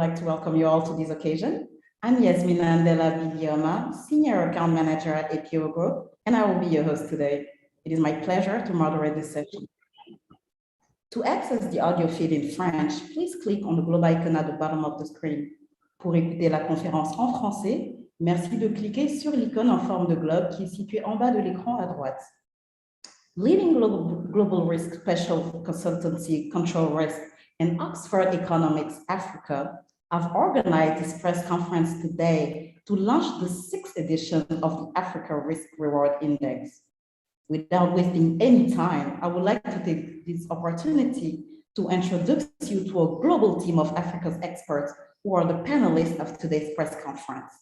like to welcome you all to this occasion. I'm Yasmina Andela Bidioma, Senior Account Manager at APO Group, and I will be your host today. It is my pleasure to moderate this session. To access the audio feed in French, please click on the globe icon at the bottom of the screen. Pour écouter la conférence en français, merci de cliquer sur l'icône en forme de globe qui est située en bas de l'écran à droite. Leading global risk special consultancy Control Risk and Oxford Economics Africa have organized this press conference today to launch the 6th edition of the Africa RiskReward Index. Without wasting any time, I would like to take this opportunity to introduce you to a global team of Africa's experts who are the panelists of today's press conference.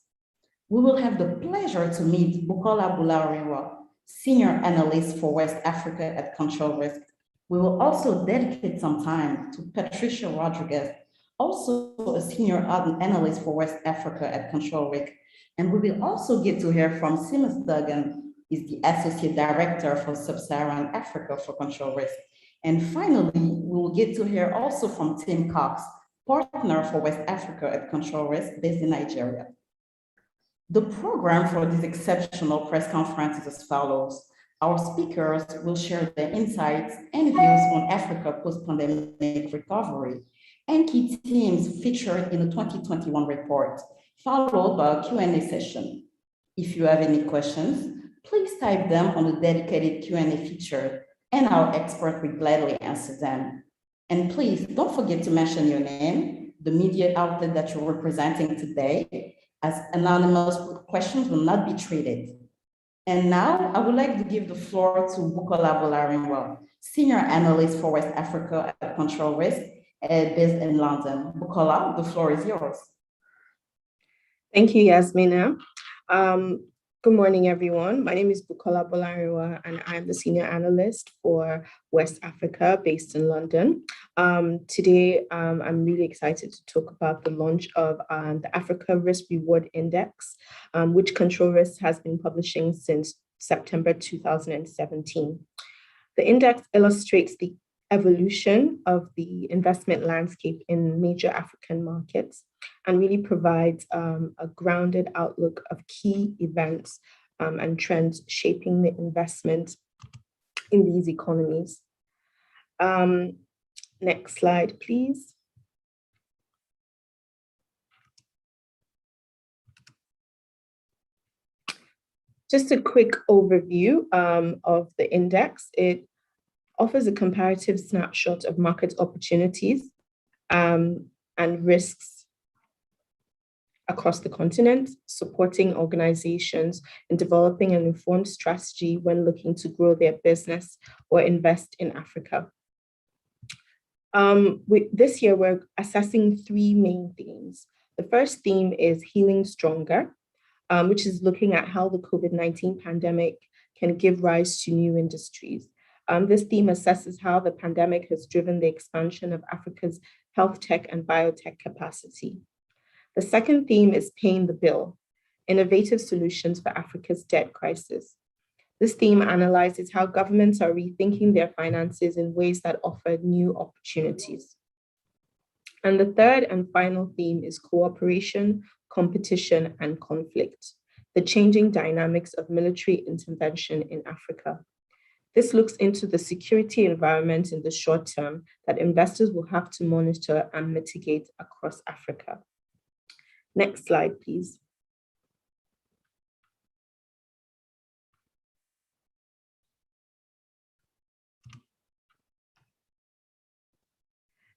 We will have the pleasure to meet Bukola Bulariwa, Senior Analyst for West Africa at Control Risk. We will also dedicate some time to Patricia Rodriguez, also a Senior Analyst for West Africa at Control Risk. And we will also get to hear from Seamus Duggan, is the Associate Director for Sub-Saharan Africa for Control Risk. And finally, we will get to hear also from Tim Cox, Partner for West Africa at Control Risk based in Nigeria. The program for this exceptional press conference is as follows. Our speakers will share their insights and views on Africa post-pandemic recovery and key themes featured in the 2021 report, followed by a Q&A session. If you have any questions, please type them on the dedicated Q&A feature, and our expert will gladly answer them. And please don't forget to mention your name, the media outlet that you're representing today, as anonymous questions will not be treated. And now I would like to give the floor to Bukola Bulariwa, Senior Analyst for West Africa at Control Risk, based in London. Bukola, the floor is yours. Thank you, Yasmina. Good morning, everyone. My name is Bukola Bulariwa, and I'm the Senior Analyst for West Africa based in London. Today, I'm really excited to talk about the launch of the Africa RiskReward Index, which Control Risk has been publishing since September 2017. The index illustrates the evolution of the investment landscape in major African markets and really provides a grounded outlook of key events and trends shaping the investment in these economies. Next slide, please. Just a quick overview of the index. It offers a comparative snapshot of market opportunities and risks across the continent, supporting organizations in developing an informed strategy when looking to grow their business or invest in Africa. This year, we're assessing 3 main themes. The first theme is Healing Stronger, which is looking at how the COVID-19 pandemic can give rise to new industries. This theme assesses how the pandemic has driven the expansion of Africa's health tech and biotech capacity. The second theme is Paying the Bill, Innovative Solutions for Africa's Debt Crisis. This theme analyzes how governments are rethinking their finances in ways that offer new opportunities. And the third and final theme is Cooperation, Competition, and Conflict, the changing dynamics of military intervention in Africa. This looks into the security environment in the short term that investors will have to monitor and mitigate across Africa. Next slide, please.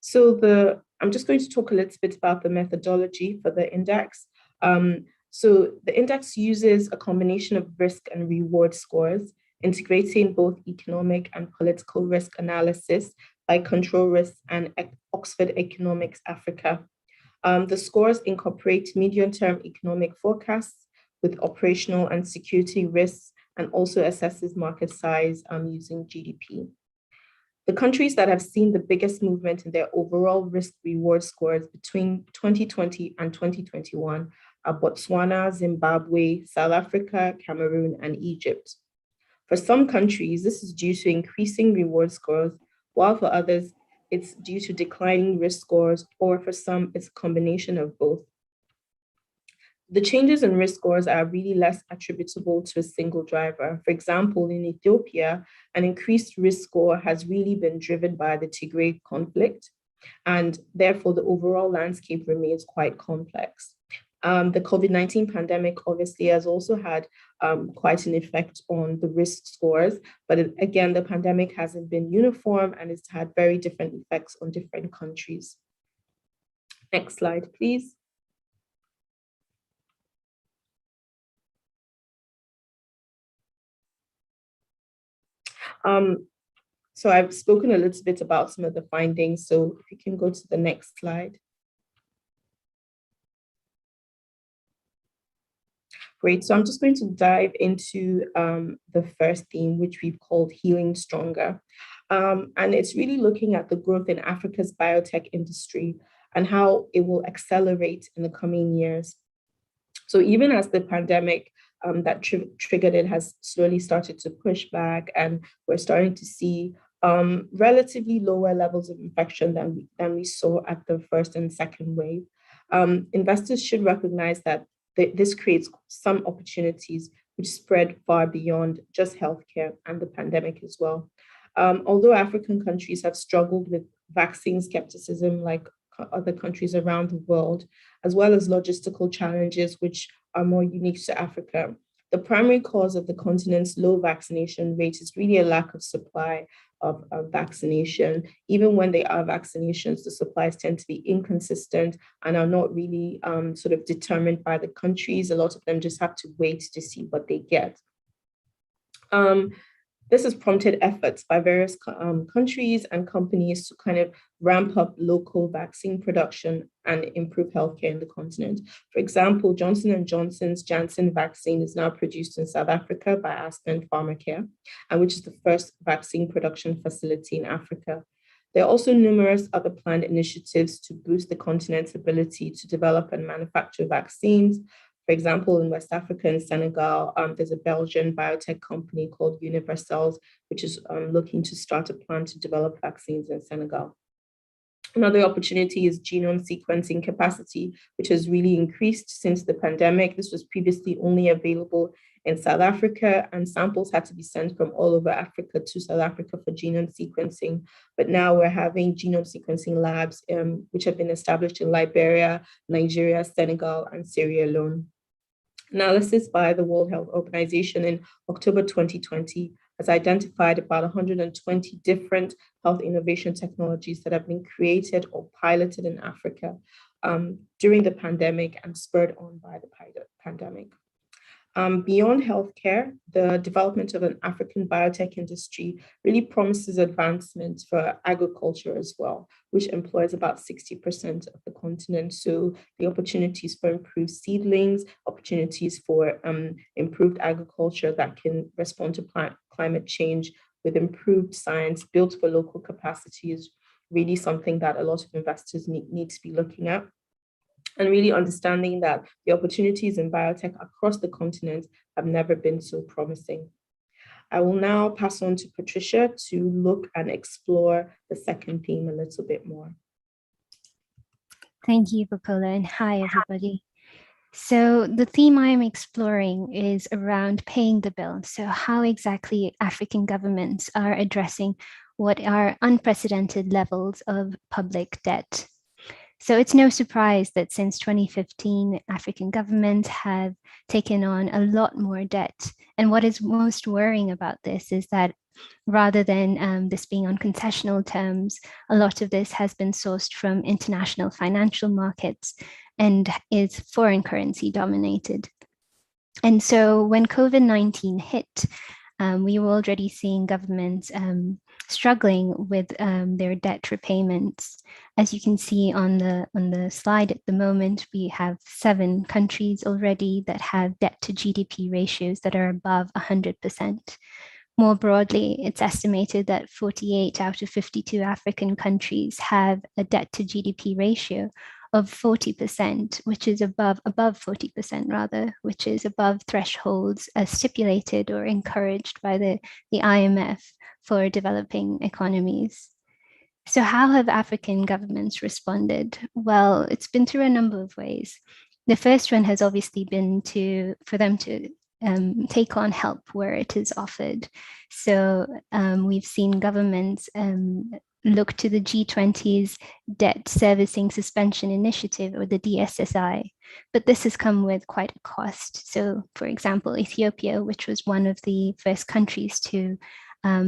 So I'm just going to talk a little bit about the methodology for the index. So the index uses a combination of risk and reward scores, integrating both economic and political risk analysis by Control Risk and Oxford Economics Africa. The scores incorporate medium-term economic forecasts with operational and security risks, and also assesses market size using GDP. The countries that have seen the biggest movement in their overall risk-reward scores between 2020 and 2021 are Botswana, Zimbabwe, South Africa, Cameroon, and Egypt. For some countries, this is due to increasing reward scores, while for others, it's due to declining risk scores, or for some, it's a combination of both. The changes in risk scores are really less attributable to a single driver. For example, in Ethiopia, an increased risk score has really been driven by the Tigray conflict, and therefore the overall landscape remains quite complex. The COVID-19 pandemic obviously has also had quite an effect on the risk scores, but again, the pandemic hasn't been uniform and it's had very different effects on different countries. Next slide, please. So I've spoken a little bit about some of the findings. So if you can go to the next slide. Great, so I'm just going to dive into the first theme, which we've called Healing Stronger. And it's really looking at the growth in Africa's biotech industry and how it will accelerate in the coming years. So even as the pandemic that triggered it has slowly started to push back, and we're starting to see relatively lower levels of infection than we saw at the first and second wave. Investors should recognize that this creates some opportunities which spread far beyond just healthcare and the pandemic as well. Although African countries have struggled with vaccine skepticism like other countries around the world, as well as logistical challenges which are more unique to Africa, the primary cause of the continent's low vaccination rate is really a lack of supply of vaccination. Even when they are vaccinations, the supplies tend to be inconsistent and are not really sort of determined by the countries. A lot of them just have to wait to see what they get. This has prompted efforts by various countries and companies to kind of ramp up local vaccine production and improve healthcare in the continent. For example, Johnson & Johnson's Janssen vaccine is now produced in South Africa by Aspen Pharmacare, and which is the first vaccine production facility in Africa. There are also numerous other planned initiatives to boost the continent's ability to develop and manufacture vaccines. For example, in West Africa and Senegal, there's a Belgian biotech company called Univercells, which is looking to start a plan to develop vaccines in Senegal. Another opportunity is genome sequencing capacity, which has really increased since the pandemic. This was previously only available in South Africa, and samples had to be sent from all over Africa to South Africa for genome sequencing. But now we're having genome sequencing labs, which have been established in Liberia, Nigeria, Senegal, and Sierra Leone. Analysis by the World Health Organization in October 2020 has identified about 120 different health innovation technologies that have been created or piloted in Africa during the pandemic and spurred on by the pandemic. Beyond healthcare, the development of an African biotech industry really promises advancements for agriculture as well, which employs about 60% of the continent. So the opportunities for improved seedlings, opportunities for improved agriculture that can respond to climate change with improved science built for local capacity is really something that a lot of investors need to be looking at. And really understanding that the opportunities in biotech across the continent have never been so promising. I will now pass on to Patricia to look and explore the second theme a little bit more. Thank you, Bukola, and hi, everybody. So the theme I am exploring is around paying the bill. So how exactly African governments are addressing what are unprecedented levels of public debt. So it's no surprise that since 2015, African governments have taken on a lot more debt. And what is most worrying about this is that rather than this being on concessional terms, a lot of this has been sourced from international financial markets and is foreign currency dominated. And so when COVID-19 hit, we were already seeing governments struggling with their debt repayments. As you can see on the slide at the moment, we have 7 countries already that have debt to GDP ratios that are above 100%. More broadly, it's estimated that 48 out of 52 African countries have a debt to GDP ratio of 40%, which is above 40% rather, which is above thresholds as stipulated or encouraged by the IMF for developing economies. So how have African governments responded? Well, it's been through a number of ways. The first one has obviously been for them to take on help where it is offered. So we've seen governments look to the G20's Debt Servicing Suspension Initiative, or the DSSI, but this has come with quite a cost. So, for example, Ethiopia, which was one of the first countries to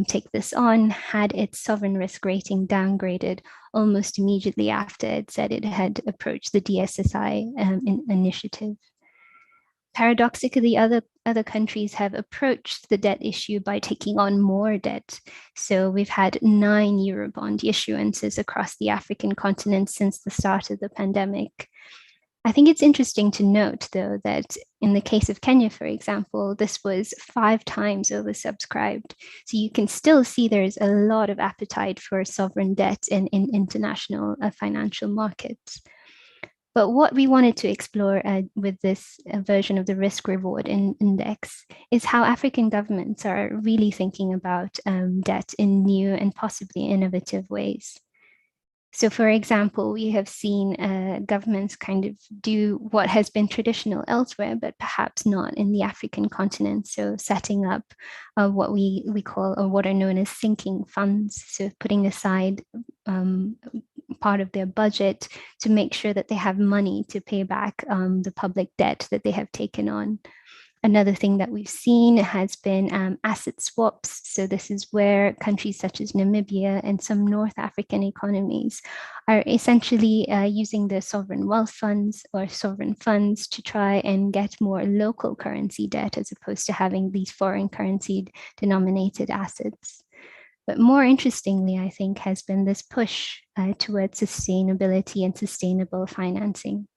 take this on, had its sovereign risk rating downgraded almost immediately after it said it had approached the DSSI initiative. Paradoxically, other countries have approached the debt issue by taking on more debt. So we've had 9 Eurobond issuances across the African continent since the start of the pandemic. I think it's interesting to note, though, that in the case of Kenya, for example, this was 5 times oversubscribed. So you can still see there's a lot of appetite for sovereign debt in international financial markets. But what we wanted to explore with this version of the risk-reward index is how African governments are really thinking about debt in new and possibly innovative ways. So, for example, we have seen governments kind of do what has been traditional elsewhere, but perhaps not in the African continent. So setting up what we call, or what are known as sinking funds. So putting aside part of their budget to make sure that they have money to pay back the public debt that they have taken on. Another thing that we've seen has been asset swaps. So this is where countries such as Namibia and some North African economies are essentially using their sovereign wealth funds or sovereign funds to try and get more local currency debt as opposed to having these foreign currency denominated assets. But more interestingly, I think, has been this push towards sustainability and sustainable financing.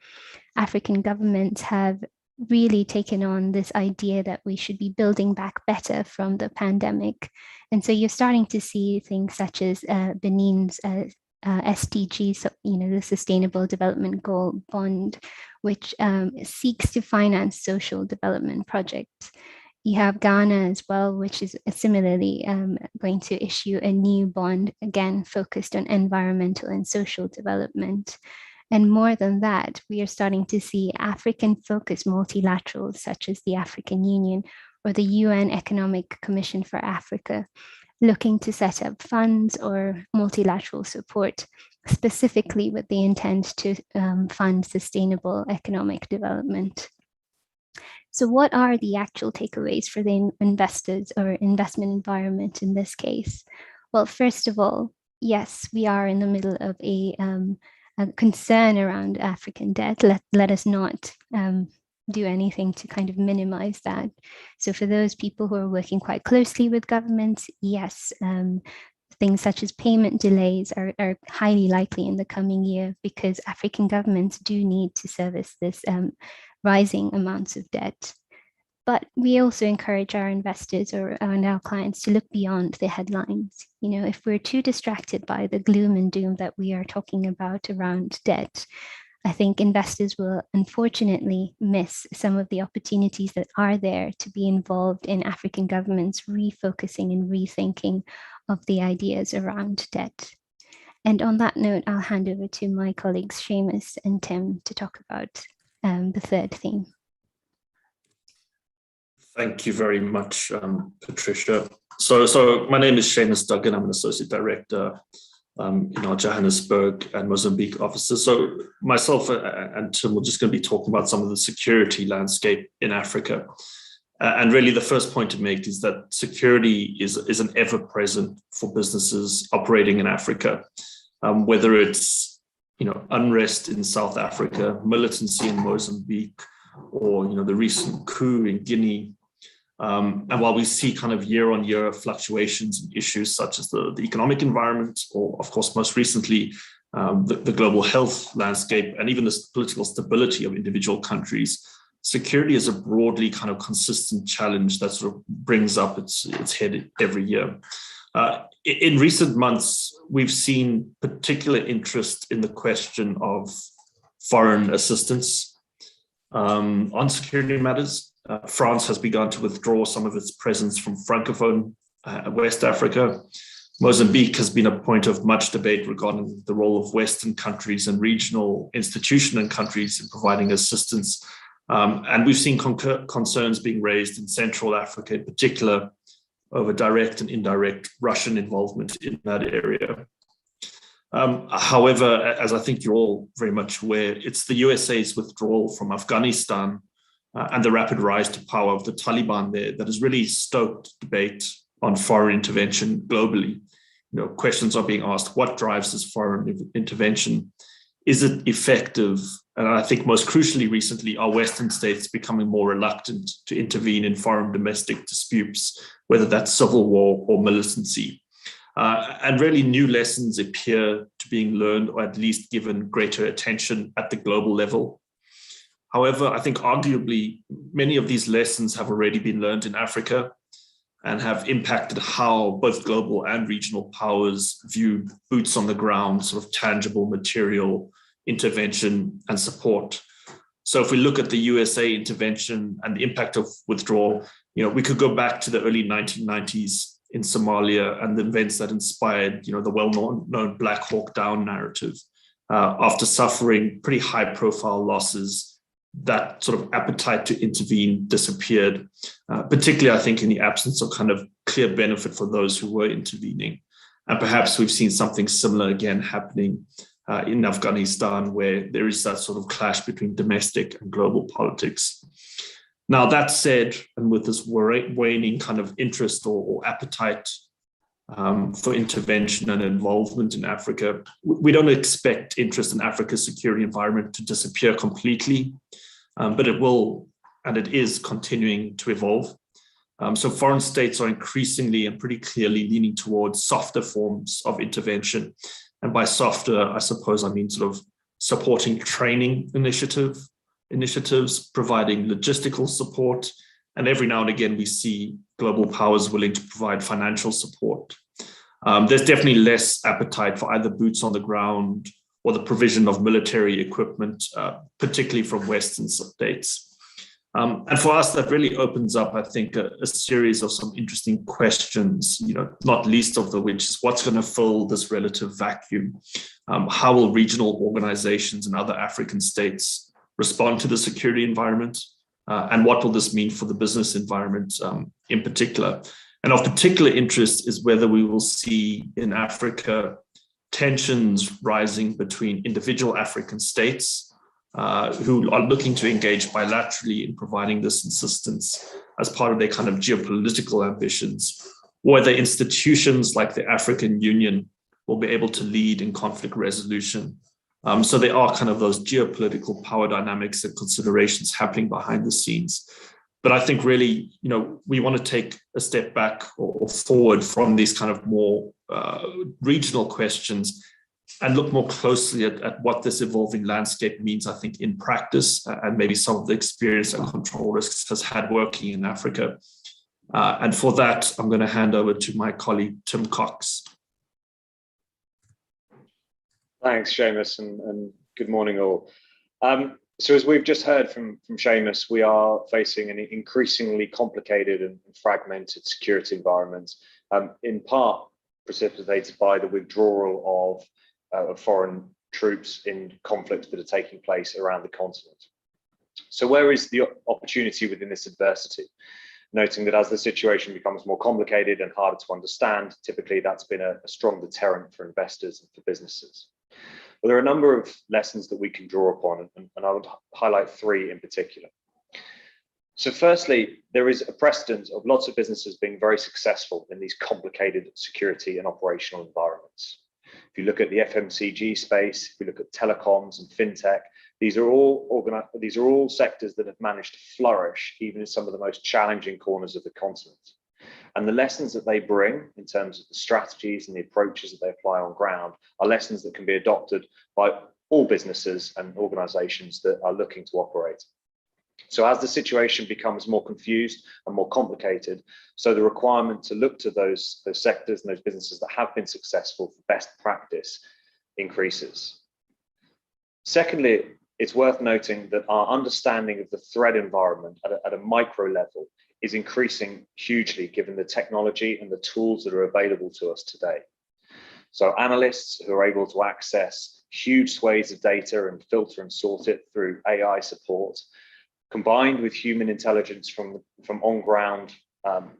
African governments have really taken on this idea that we should be building back better from the pandemic. And so you're starting to see things such as Benin's SDGs, so, the Sustainable Development Goal Bond, which seeks to finance social development projects. You have Ghana as well, which is similarly going to issue a new bond, again, focused on environmental and social development. And more than that, we are starting to see African-focused multilaterals such as the African Union or the UN Economic Commission for Africa, looking to set up funds or multilateral support specifically with the intent to fund sustainable economic development. So what are the actual takeaways for the investors or investment environment in this case? Well, first of all, yes, we are in the middle of a concern around African debt. Let us not do anything to kind of minimize that. So for those people who are working quite closely with governments, yes, things such as payment delays are highly likely in the coming year because African governments do need to service this rising amounts of debt. But we also encourage our investors and our clients to look beyond the headlines. If we're too distracted by the gloom and doom that we are talking about around debt, I think investors will unfortunately miss some of the opportunities that are there to be involved in African governments refocusing and rethinking of the ideas around debt. And on that note, I'll hand over to my colleagues Seamus and Tim to talk about the third theme. Thank you very much, Patricia. So my name is Seamus Duggan. I'm an associate director in our Johannesburg and Mozambique offices. So myself and Tim are just going to be talking about some of the security landscape in Africa. And really the first point to make is that security is an ever-present for businesses operating in Africa, whether it's unrest in South Africa, militancy in Mozambique, or the recent coup in Guinea. And while we see kind of year-on-year fluctuations in issues such as the economic environment, or of course, most recently, the global health landscape, and even the political stability of individual countries, security is a broadly kind of consistent challenge that sort of brings up its head every year. In recent months, we've seen particular interest in the question of foreign assistance on security matters. France has begun to withdraw some of its presence from Francophone West Africa. Mozambique has been a point of much debate regarding the role of Western countries and regional institutions and countries in providing assistance. And we've seen concerns being raised in Central Africa in particular over direct and indirect Russian involvement in that area. However, as I think you're all very much aware, it's the USA's withdrawal from Afghanistan and the rapid rise to power of the Taliban there that has really stoked debate on foreign intervention globally. Questions are being asked: what drives this foreign intervention? Is it effective? And I think most crucially recently, are Western states becoming more reluctant to intervene in foreign domestic disputes, whether that's civil war or militancy? And really new lessons appear to being learned, or at least given greater attention at the global level. However, I think arguably many of these lessons have already been learned in Africa and have impacted how both global and regional powers view boots on the ground, sort of tangible material intervention and support. So if we look at the USA intervention and the impact of withdrawal, we could go back to the early 1990s in Somalia and the events that inspired, the well-known Black Hawk Down narrative. After suffering pretty high-profile losses, that sort of appetite to intervene disappeared, particularly, I think, in the absence of kind of clear benefit for those who were intervening. And perhaps we've seen something similar again happening in Afghanistan, where there is that sort of clash between domestic and global politics. Now, that said, and with this waning kind of interest or appetite for intervention and involvement in Africa, we don't expect interest in Africa's security environment to disappear completely, but it will, and it is continuing to evolve. So foreign states are increasingly and pretty clearly leaning towards softer forms of intervention. And by softer, I suppose I mean sort of supporting training initiatives, providing logistical support, and every now and again we see global powers willing to provide financial support. There's definitely less appetite for either boots on the ground or the provision of military equipment, particularly from Western states. And for us, that really opens up, I think, a series of some interesting questions, not least of which is what's going to fill this relative vacuum? How will regional organizations and other African states respond to the security environment? And what will this mean for the business environment in particular? And of particular interest is whether we will see in Africa tensions rising between individual African states who are looking to engage bilaterally in providing this assistance as part of their kind of geopolitical ambitions, or whether institutions like the African Union will be able to lead in conflict resolution. So there are kind of those geopolitical power dynamics and considerations happening behind the scenes. But I think really, we want to take a step back or forward from these kind of more regional questions and look more closely at what this evolving landscape means, I think, in practice, and maybe some of the experience and control risks has had working in Africa. And for that, I'm going to hand over to my colleague, Tim Cox. Thanks, Seamus, and good morning all. So as we've just heard from Seamus, we are facing an increasingly complicated and fragmented security environment, in part precipitated by the withdrawal of foreign troops in conflicts that are taking place around the continent. So where is the opportunity within this adversity? Noting that as the situation becomes more complicated and harder to understand, typically that's been a strong deterrent for investors and for businesses. Well, there are a number of lessons that we can draw upon, and I would highlight three in particular. So firstly, there is a precedent of lots of businesses being very successful in these complicated security and operational environments. If you look at the FMCG space, if you look at telecoms and fintech, these are all sectors that have managed to flourish even in some of the most challenging corners of the continent. And the lessons that they bring in terms of the strategies and the approaches that they apply on ground are lessons that can be adopted by all businesses and organizations that are looking to operate. So as the situation becomes more confused and more complicated, so the requirement to look to those sectors and those businesses that have been successful for best practice increases. Secondly, it's worth noting that our understanding of the threat environment at a micro level is increasing hugely given the technology and the tools that are available to us today. So analysts who are able to access huge swathes of data and filter and sort it through AI support, combined with human intelligence from on-ground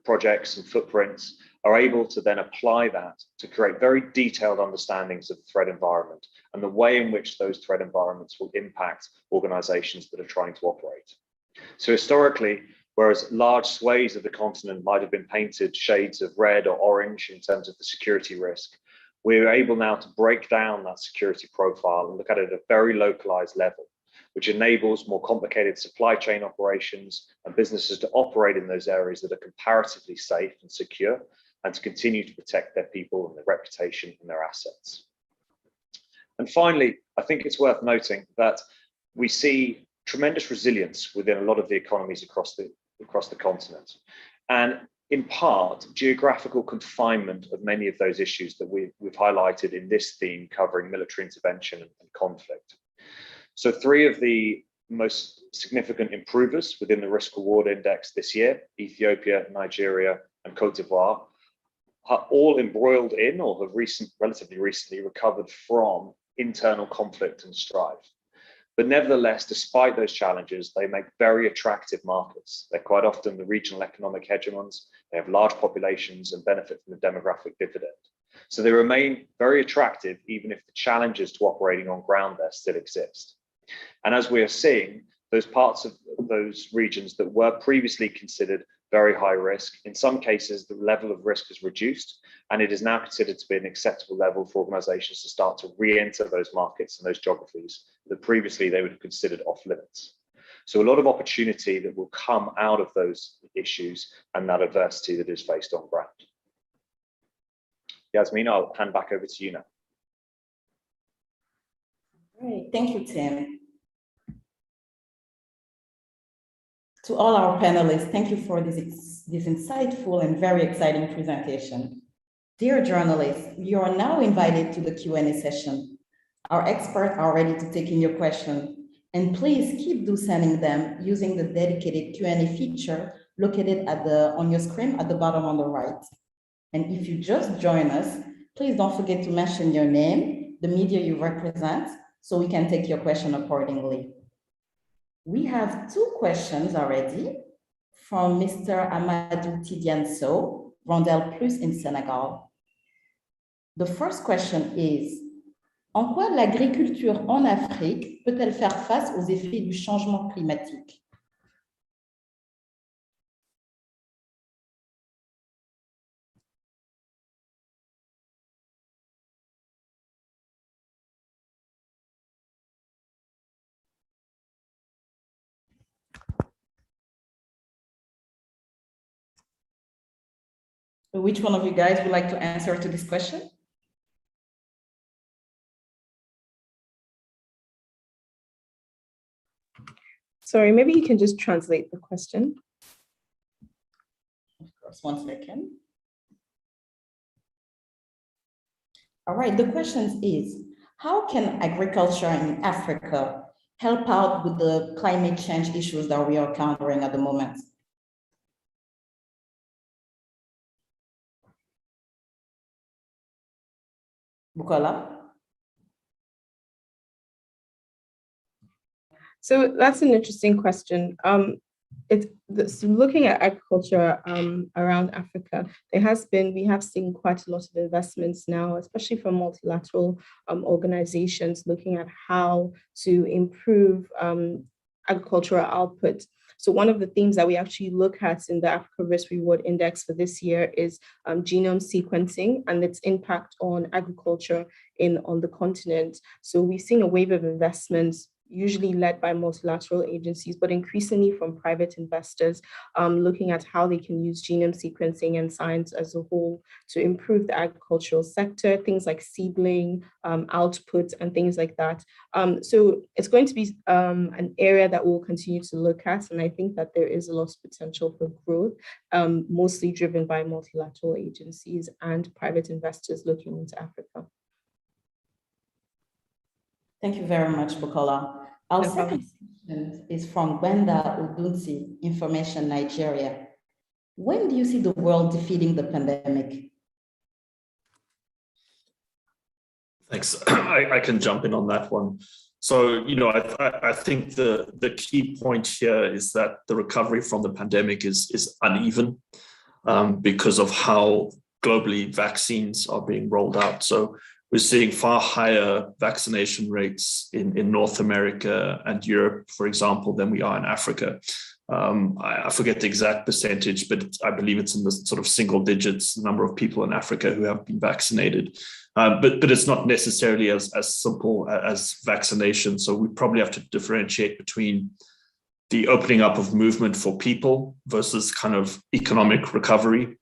projects and footprints, are able to then apply that to create very detailed understandings of the threat environment and the way in which those threat environments will impact organizations that are trying to operate. So historically, whereas large swathes of the continent might have been painted shades of red or orange in terms of the security risk, we're able now to break down that security profile and look at it at a very localized level, which enables more complicated supply chain operations and businesses to operate in those areas that are comparatively safe and secure, and to continue to protect their people and their reputation and their assets. And finally, I think it's worth noting that we see tremendous resilience within a lot of the economies across the continent. And in part, geographical confinement of many of those issues that we've highlighted in this theme covering military intervention and conflict. So 3 of the most significant improvers within the risk-reward index this year, Ethiopia, Nigeria, and Cote d'Ivoire, are all embroiled in or have relatively recently recovered from internal conflict and strife. But nevertheless, despite those challenges, they make very attractive markets. They're quite often the regional economic hegemons. They have large populations and benefit from the demographic dividend. So they remain very attractive, even if the challenges to operating on ground there still exist. And as we are seeing, those parts of those regions that were previously considered very high risk, in some cases, the level of risk is reduced, and it is now considered to be an acceptable level for organizations to start to re-enter those markets and those geographies that previously they would have considered off limits. So a lot of opportunity that will come out of those issues and that adversity that is faced on ground. Yasmin, I'll hand back over to you now. Great, thank you, Tim. To all our panelists, thank you for this insightful and very exciting presentation. Dear journalists, you are now invited to the Q&A session. Our experts are ready to take in your questions, and please keep sending them using the dedicated Q&A feature located on your screen at the bottom on the right. And if you just join us, please don't forget to mention your name, the media you represent, so we can take your question accordingly. We have 2 questions already from Mr. Amadou Tidiane-So, Rondel Plus in Senegal. The first question is, en quoi l'agriculture en Afrique peut-elle faire face aux effets du changement climatique? Which one of you guys would like to answer to this question? Sorry, maybe you can just translate the question. Of course, 1 second. All right, the question is, how can agriculture in Africa help out with the climate change issues that we are encountering at the moment? Bukola? So that's an interesting question. So looking at agriculture around Africa, we have seen quite a lot of investments now, especially from multilateral organizations, looking at how to improve agricultural output. So one of the themes that we actually look at in the Africa Risk Reward Index for this year is genome sequencing and its impact on agriculture on the continent. So we've seen a wave of investments, usually led by multilateral agencies, but increasingly from private investors, looking at how they can use genome sequencing and science as a whole to improve the agricultural sector, things like seedling, output, and things like that. So it's going to be an area that we'll continue to look at, and I think that there is a lot of potential for growth, mostly driven by multilateral agencies and private investors looking into Africa. Thank you very much, Bukola. Our second question is from Gwenda Udunsi, Information Nigeria. When do you see the world defeating the pandemic? Thanks. I can jump in on that one. So, I think the key point here is that the recovery from the pandemic is uneven because of how globally vaccines are being rolled out. So we're seeing far higher vaccination rates in North America and Europe, for example, than we are in Africa. I forget the exact percentage, but I believe it's in the sort of single digits, the number of people in Africa who have been vaccinated. But it's not necessarily as simple as vaccination. So we probably have to differentiate between the opening up of movement for people versus kind of economic recovery.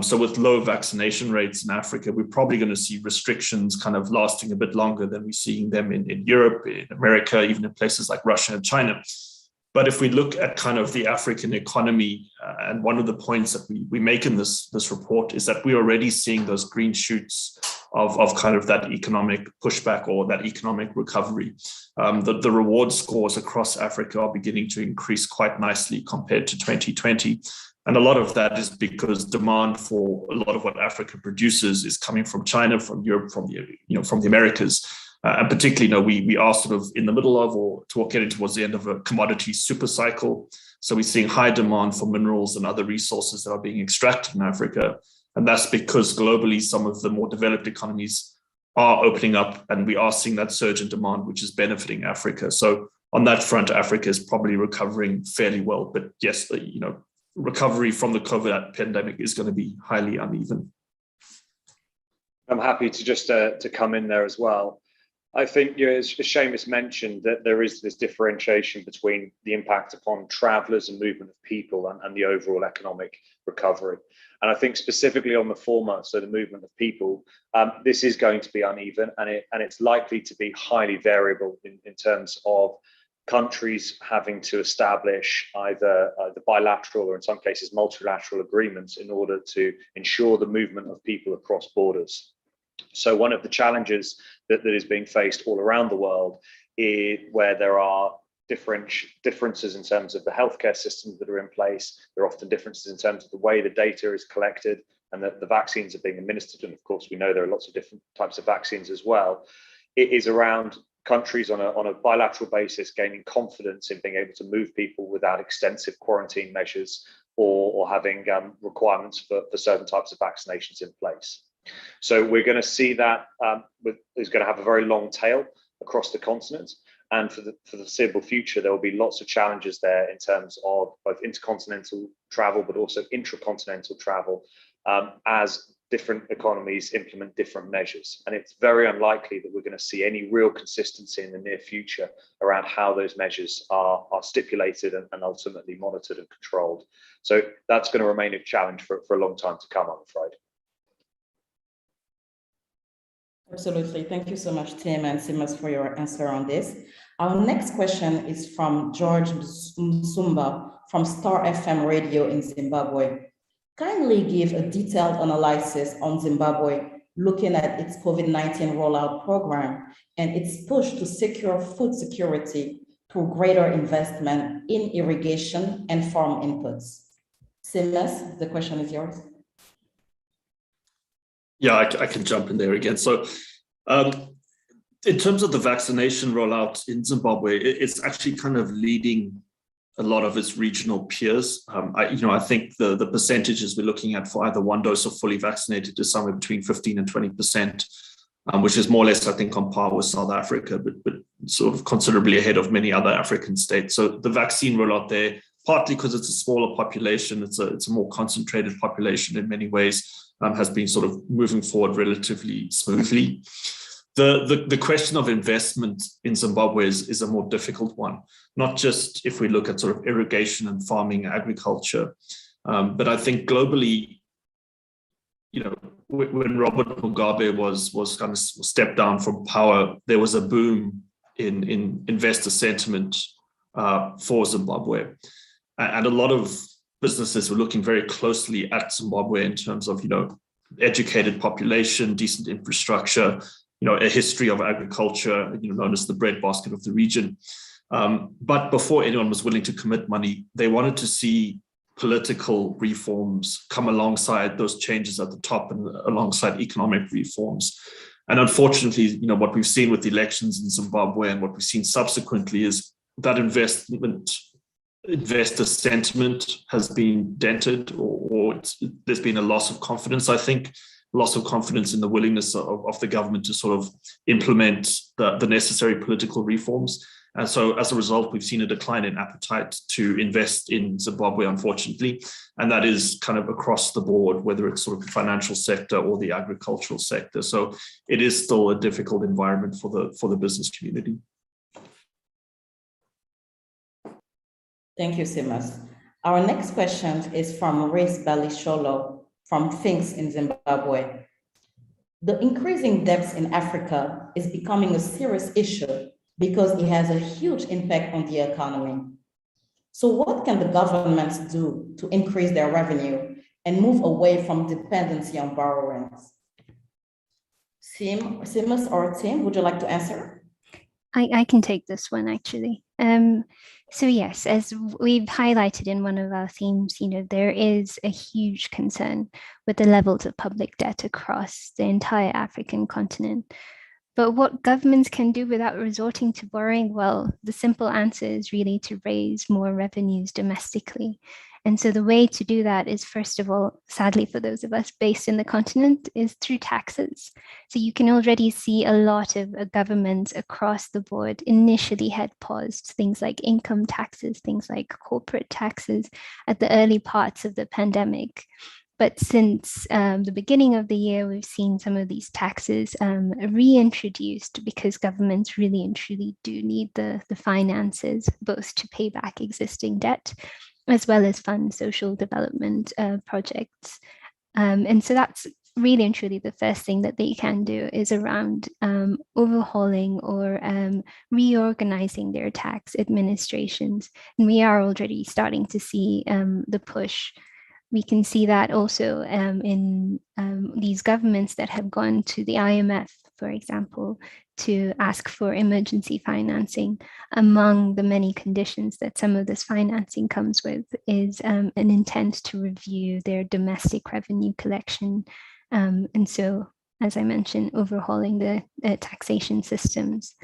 So with low vaccination rates in Africa, we're probably going to see restrictions kind of lasting a bit longer than we're seeing them in Europe, in America, even in places like Russia and China. But if we look at kind of the African economy, and one of the points that we make in this report is that we're already seeing those green shoots of kind of that economic pushback or that economic recovery. The reward scores across Africa are beginning to increase quite nicely compared to 2020. And a lot of that is because demand for a lot of what Africa produces is coming from China, from Europe, from the Americas. And particularly, we are sort of in the middle of or getting towards the end of a commodity super cycle. So we're seeing high demand for minerals and other resources that are being extracted in Africa. And that's because globally, some of the more developed economies are opening up and we are seeing that surge in demand, which is benefiting Africa. So on that front, Africa is probably recovering fairly well. But yes, recovery from the COVID pandemic is going to be highly uneven. I'm happy to just to come in there as well. I think, as Seamus mentioned, that there is this differentiation between the impact upon travellers and movement of people and the overall economic recovery. And I think specifically on the former, so the movement of people, this is going to be uneven and it's likely to be highly variable in terms of countries having to establish either the bilateral or in some cases multilateral agreements in order to ensure the movement of people across borders. So one of the challenges that is being faced all around the world is where there are differences in terms of the healthcare systems that are in place. There are often differences in terms of the way the data is collected and that the vaccines are being administered. And of course, we know there are lots of different types of vaccines as well. It is around countries on a bilateral basis gaining confidence in being able to move people without extensive quarantine measures or having requirements for certain types of vaccinations in place. So we're going to see that is going to have a very long tail across the continent. And for the foreseeable future, there will be lots of challenges there in terms of both intercontinental travel, but also intracontinental travel as different economies implement different measures. And it's very unlikely that we're going to see any real consistency in the near future around how those measures are stipulated and ultimately monitored and controlled. So that's going to remain a challenge for a long time to come, I'm afraid. Absolutely. Thank you so much, Tim and Seamus, for your answer on this. Our next question is from George Msumba from Star FM Radio in Zimbabwe. Kindly give a detailed analysis on Zimbabwe, looking at its COVID-19 rollout program and its push to secure food security through greater investment in irrigation and farm inputs. Seamus, the question is yours. Yeah, I can jump in there again. So in terms of the vaccination rollout in Zimbabwe, it's actually kind of leading a lot of its regional peers. I think the percentages we're looking at for either one dose of fully vaccinated is somewhere between 15 and 20%, which is more or less, I think, on par with South Africa, but sort of considerably ahead of many other African states. So the vaccine rollout there, partly because it's a smaller population, it's a more concentrated population in many ways, has been sort of moving forward relatively smoothly. The question of investment in Zimbabwe is a more difficult one, not just if we look at sort of irrigation and farming agriculture, but I think globally, when Robert Mugabe was kind of stepped down from power, there was a boom in investor sentiment for Zimbabwe, and a lot of businesses were looking very closely at Zimbabwe in terms of, educated population, decent infrastructure, a history of agriculture, known as the breadbasket of the region. But before anyone was willing to commit money, they wanted to see political reforms come alongside those changes at the top and alongside economic reforms. And unfortunately, you know, what we've seen with the elections in Zimbabwe and what we've seen subsequently is that investor sentiment has been dented, or there's been a loss of confidence, I think, loss of confidence in the willingness of the government to sort of implement the necessary political reforms. And so as a result, we've seen a decline in appetite to invest in Zimbabwe, unfortunately. And that is kind of across the board, whether it's sort of the financial sector or the agricultural sector. So it is still a difficult environment for the business community. Thank you, Seamus. Our next question is from Reese Balisholo from Things in Zimbabwe. The increasing debts in Africa is becoming a serious issue because it has a huge impact on the economy. So what can the governments do to increase their revenue and move away from dependency on borrowings? Seamus or Tim, would you like to answer? I can take this one, actually. So yes, as we've highlighted in one of our themes, you know, there is a huge concern with the levels of public debt across the entire African continent. But what governments can do without resorting to borrowing, well, the simple answer is really to raise more revenues domestically. And so the way to do that is, first of all, sadly for those of us based in the continent, is through taxes. So you can already see a lot of governments across the board initially had paused things like income taxes, things like corporate taxes at the early parts of the pandemic. But since the beginning of the year, we've seen some of these taxes reintroduced because governments really and truly do need the finances, both to pay back existing debt, as well as fund social development projects. And so that's really and truly the first thing that they can do is around overhauling or reorganizing their tax administrations. And we are already starting to see the push. We can see that also in these governments that have gone to the IMF, for example, to ask for emergency financing. Among the many conditions that some of this financing comes with is an intent to review their domestic revenue collection. And so, as I mentioned, overhauling the taxation systems.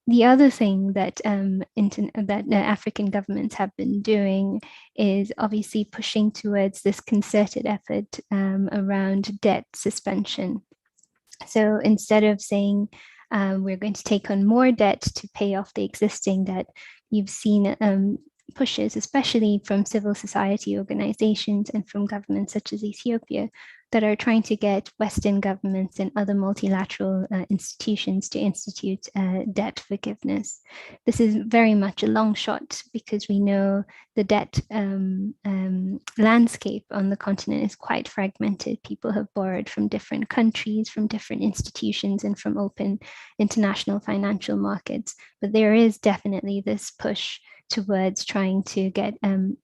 The other thing that African governments have been doing is obviously pushing towards this concerted effort around debt suspension. So instead of saying we're going to take on more debt to pay off the existing debt, you've seen pushes, especially from civil society organizations and from governments such as Ethiopia, that are trying to get Western governments and other multilateral institutions to institute debt forgiveness. This is very much a long shot because we know the debt landscape on the continent is quite fragmented. People have borrowed from different countries, from different institutions, and from open international financial markets. But there is definitely this push towards trying to get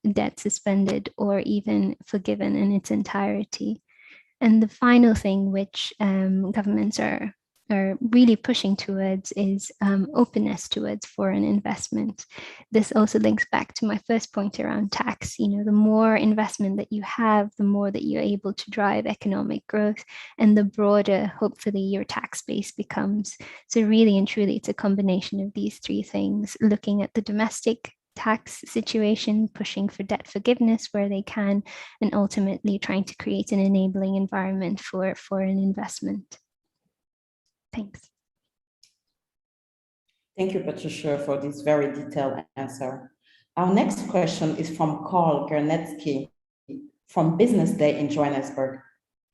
debt suspended or even forgiven in its entirety. And the final thing which governments are really pushing towards is openness towards foreign investment. This also links back to my first point around tax. You know, the more investment that you have, the more that you're able to drive economic growth, and the broader, hopefully, your tax base becomes. So really and truly, it's a combination of these three things, looking at the domestic tax situation, pushing for debt forgiveness where they can, and ultimately trying to create an enabling environment for foreign investment. Thanks. Thank you, Patricia, for this very detailed answer. Our next question is from Carl Gernetsky from Business Day in Johannesburg.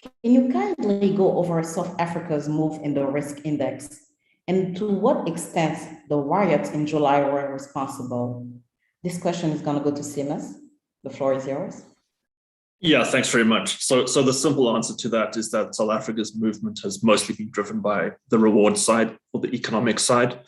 Can you kindly go over South Africa's move in the risk index and to what extent the riots in July were responsible? This question is going to go to Seamus. The floor is yours. Yeah, thanks very much. So the simple answer to that is that South Africa's movement has mostly been driven by the reward side or the economic side.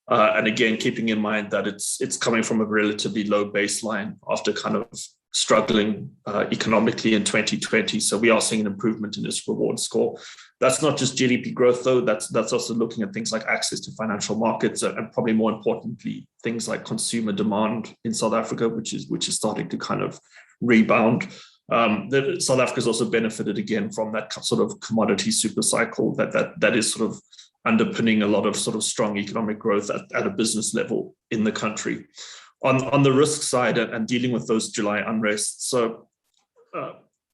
And again, keeping in mind that it's coming from a relatively low baseline after kind of struggling economically in 2020. So we are seeing an improvement in its reward score. That's not just GDP growth, though. That's also looking at things like access to financial markets, and probably more importantly, things like consumer demand in South Africa, which is starting to kind of rebound. South Africa's also benefited again from that sort of commodity super cycle that is sort of underpinning a lot of sort of strong economic growth at a business level in the country. On the risk side and dealing with those July unrests, so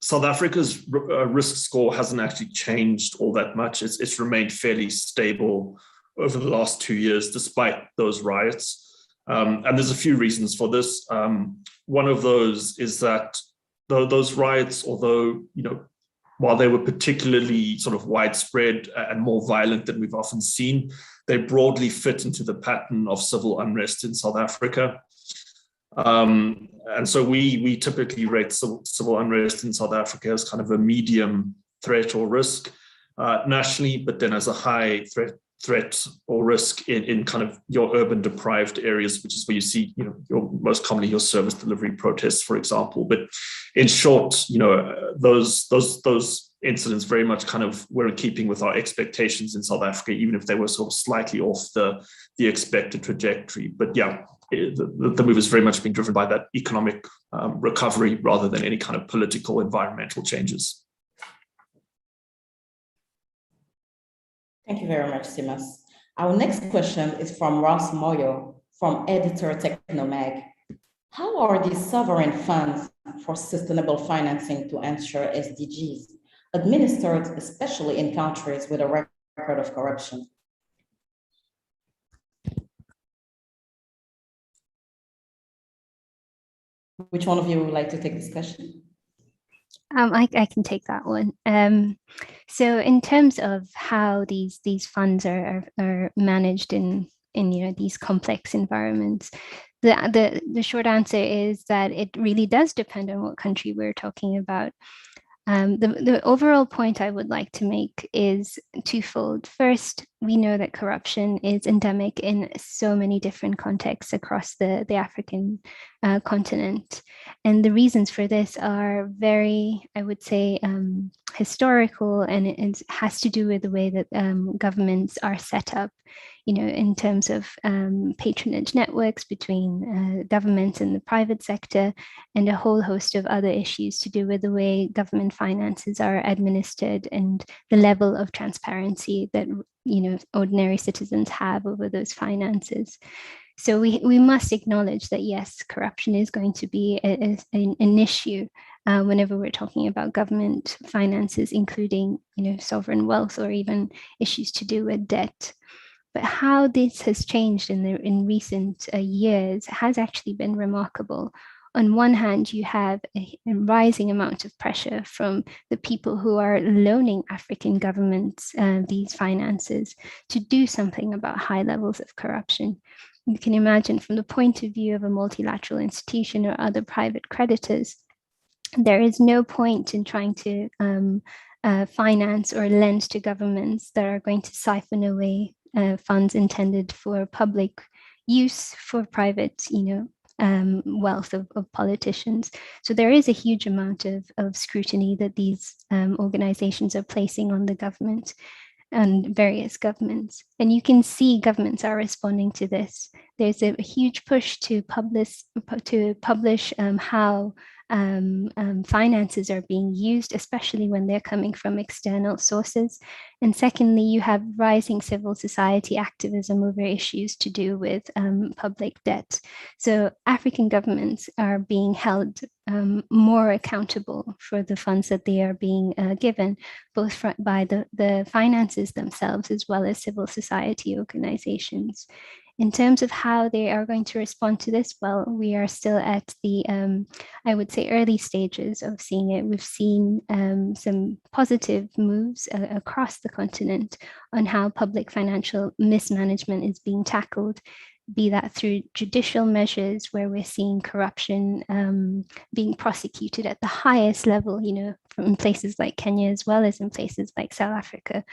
South Africa's risk score hasn't actually changed all that much. It's remained fairly stable over the last 2 years, despite those riots. And there's a few reasons for this. One of those is that those riots, although, while they were particularly sort of widespread and more violent than we've often seen, they broadly fit into the pattern of civil unrest in South Africa. And so we typically rate civil unrest in South Africa as kind of a medium threat or risk nationally, but then as a high threat or risk in kind of your urban deprived areas, which is where you see, most commonly your service delivery protests, for example. But in short, those incidents very much kind of were in keeping with our expectations in South Africa, even if they were sort of slightly off the expected trajectory. But yeah, the move is very much being driven by that economic recovery rather than any kind of political environmental changes. Thank you very much, Seamus. Our next question is from Ross Moyo from Editor Technomag. How are these sovereign funds for sustainable financing to ensure SDGs administered, especially in countries with a record of corruption? Which one of you would like to take this question? I can take that one. So in terms of how these funds are managed in these complex environments, the short answer is that it really does depend on what country we're talking about. The overall point I would like to make is twofold. First, we know that corruption is endemic in so many different contexts across the African continent. And the reasons for this are very, I would say, historical, and it has to do with the way that governments are set up, in terms of patronage networks between governments and the private sector, and a whole host of other issues to do with the way government finances are administered and the level of transparency that ordinary citizens have over those finances. So we must acknowledge that, yes, corruption is going to be an issue whenever we're talking about government finances, including sovereign wealth or even issues to do with debt. But how this has changed in recent years has actually been remarkable. On one hand, you have a rising amount of pressure from the people who are loaning African governments these finances to do something about high levels of corruption. You can imagine, from the point of view of a multilateral institution or other private creditors, there is no point in trying to finance or lend to governments that are going to siphon away funds intended for public use for private, wealth of politicians. So there is a huge amount of scrutiny that these organizations are placing on the government and various governments. And you can see governments are responding to this. There's a huge push to publish how finances are being used, especially when they're coming from external sources. And secondly, you have rising civil society activism over issues to do with public debt. So African governments are being held more accountable for the funds that they are being given, both by the finances themselves as well as civil society organizations. In terms of how they are going to respond to this, well, we are still at the, I would say, early stages of seeing it. We've seen some positive moves across the continent on how public financial mismanagement is being tackled, be that through judicial measures where we're seeing corruption being prosecuted at the highest level, from places like Kenya as well as in places like South Africa.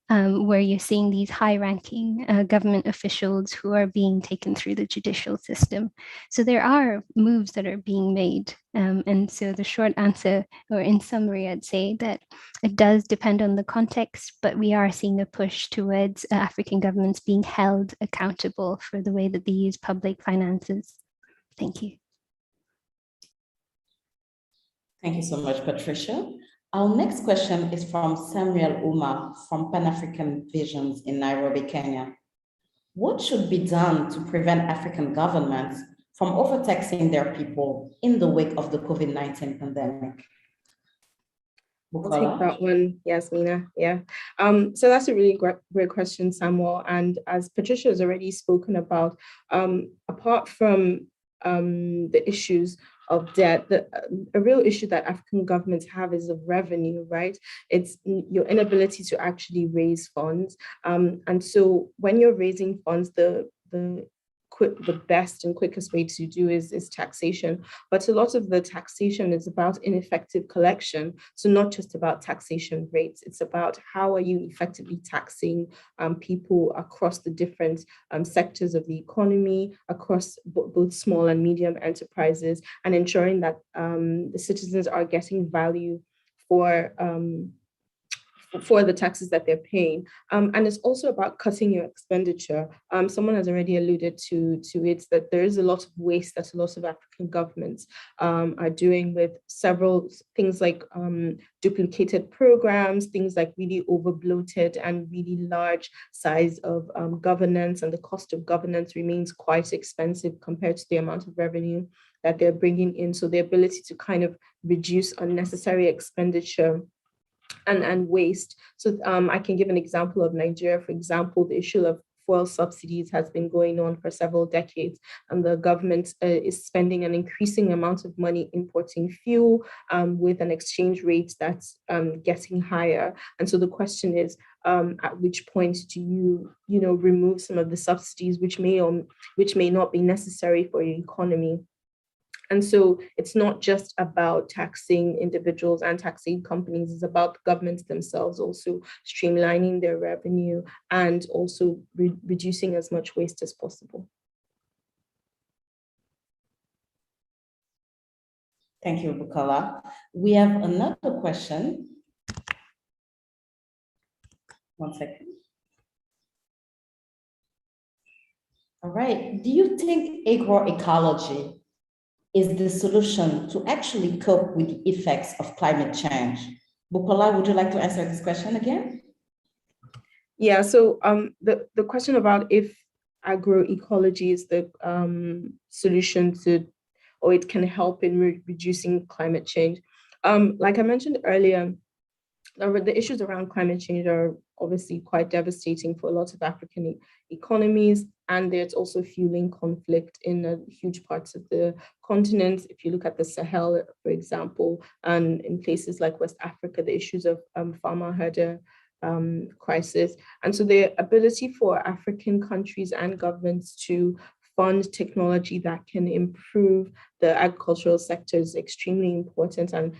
where you're seeing these high-ranking government officials who are being taken through the judicial system. So there are moves that are being made. And so the short answer, or in summary, I'd say that it does depend on the context, but we are seeing a push towards African governments being held accountable for the way that they use public finances. Thank you. Thank you so much, Patricia. Our next question is from Samuel Uma from Pan-African Visions in Nairobi, Kenya. What should be done to prevent African governments from overtaxing their people in the wake of the COVID-19 pandemic? I'll take that one, Yasmina. Yeah. So that's a really great question, Samuel. And as Patricia has already spoken about, apart from the issues of debt, a real issue that African governments have is of revenue, right? It's your inability to actually raise funds. And so when you're raising funds, the best and quickest way to do is taxation. But a lot of the taxation is about ineffective collection. So not just about taxation rates, it's about how are you effectively taxing people across the different sectors of the economy, across both small and medium enterprises, and ensuring that the citizens are getting value for the taxes that they're paying. And it's also about cutting your expenditure. Someone has already alluded to it, that there is a lot of waste that a lot of African governments are doing with several things like duplicated programs, things like really over bloated and really large size of governance, and the cost of governance remains quite expensive compared to the amount of revenue that they're bringing in. So the ability to kind of reduce unnecessary expenditure and waste. So I can give an example of Nigeria. For example, the issue of fuel subsidies has been going on for several decades, and the government is spending an increasing amount of money importing fuel with an exchange rate that's getting higher. And so the question is, at which point do you remove some of the subsidies which may not be necessary for your economy? And so it's not just about taxing individuals and taxing companies, it's about governments themselves also streamlining their revenue and also reducing as much waste as possible. Thank you, Bukola. We have another question. One second. All right. Do you think agroecology is the solution to actually cope with the effects of climate change? Bukola, would you like to answer this question again? Yeah, so the question about if agroecology is the solution to, or it can help in reducing climate change. Like I mentioned earlier, the issues around climate change are obviously quite devastating for a lot of African economies, and there's also fueling conflict in huge parts of the continent. If you look at the Sahel, for example, and in places like West Africa, the issues of farmer herder crisis. And so the ability for African countries and governments to fund technology that can improve the agricultural sector is extremely important. And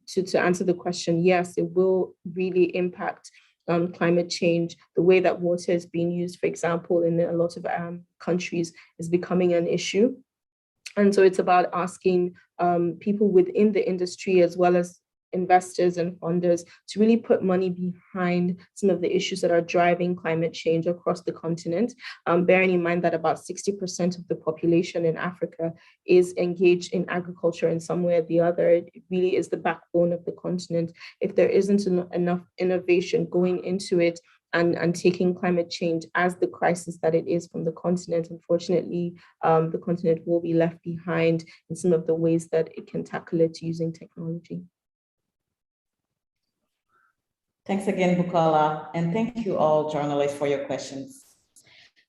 to answer the question, yes, it will really impact climate change. The way that water is being used, for example, in a lot of countries is becoming an issue. And so it's about asking people within the industry, as well as investors and funders, to really put money behind some of the issues that are driving climate change across the continent, bearing in mind that about 60% of the population in Africa is engaged in agriculture in some way or the other. It really is the backbone of the continent. If there isn't enough innovation going into it and taking climate change as the crisis that it is from the continent, unfortunately, the continent will be left behind in some of the ways that it can tackle it using technology. Thanks again, Bukola, and thank you all journalists for your questions.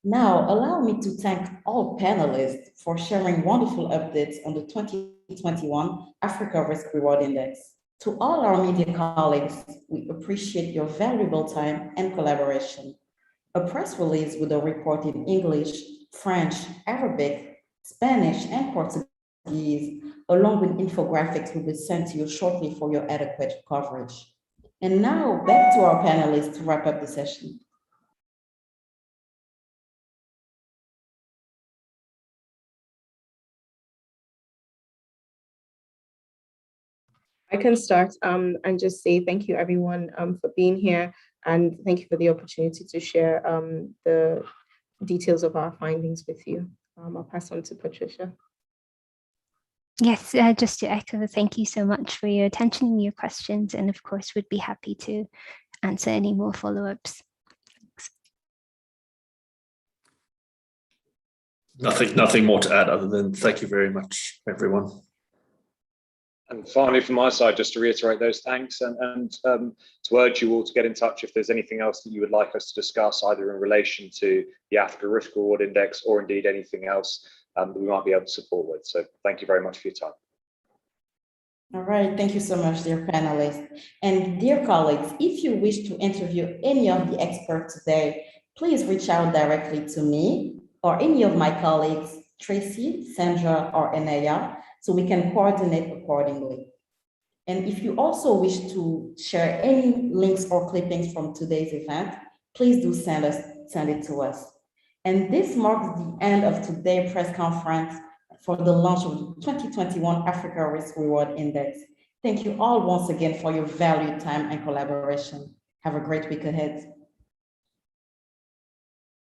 Now, allow me to thank all panelists for sharing wonderful updates on the 2021 Africa RiskReward Index. To all our media colleagues, we appreciate your valuable time and collaboration. A press release with a report in English, French, Arabic, Spanish, and Portuguese, along with infographics, will be sent to you shortly for your adequate coverage. And now back to our panelists to wrap up the session. I can start and just say thank you everyone for being here, and thank you for the opportunity to share the details of our findings with you. I'll pass on to Patricia. Yes, just to echo, thank you so much for your attention and your questions, and of course would be happy to answer any more follow-ups. Nothing more to add other than thank you very much, everyone. And finally, from my side, just to reiterate those thanks and to urge you all to get in touch if there's anything else that you would like us to discuss, either in relation to the Africa Risk Reward Index or indeed anything else that we might be able to support with. So thank you very much for your time. All right, thank you so much, dear panelists. And dear colleagues, if you wish to interview any of the experts today, please reach out directly to me or any of my colleagues, Tracy, Sandra, or Enaya, so we can coordinate accordingly. And if you also wish to share any links or clippings from today's event, please do send it to us. And this marks the end of today's press conference for the launch of the 2021 Africa Risk Reward Index. Thank you all once again for your valued time and collaboration. Have a great week ahead.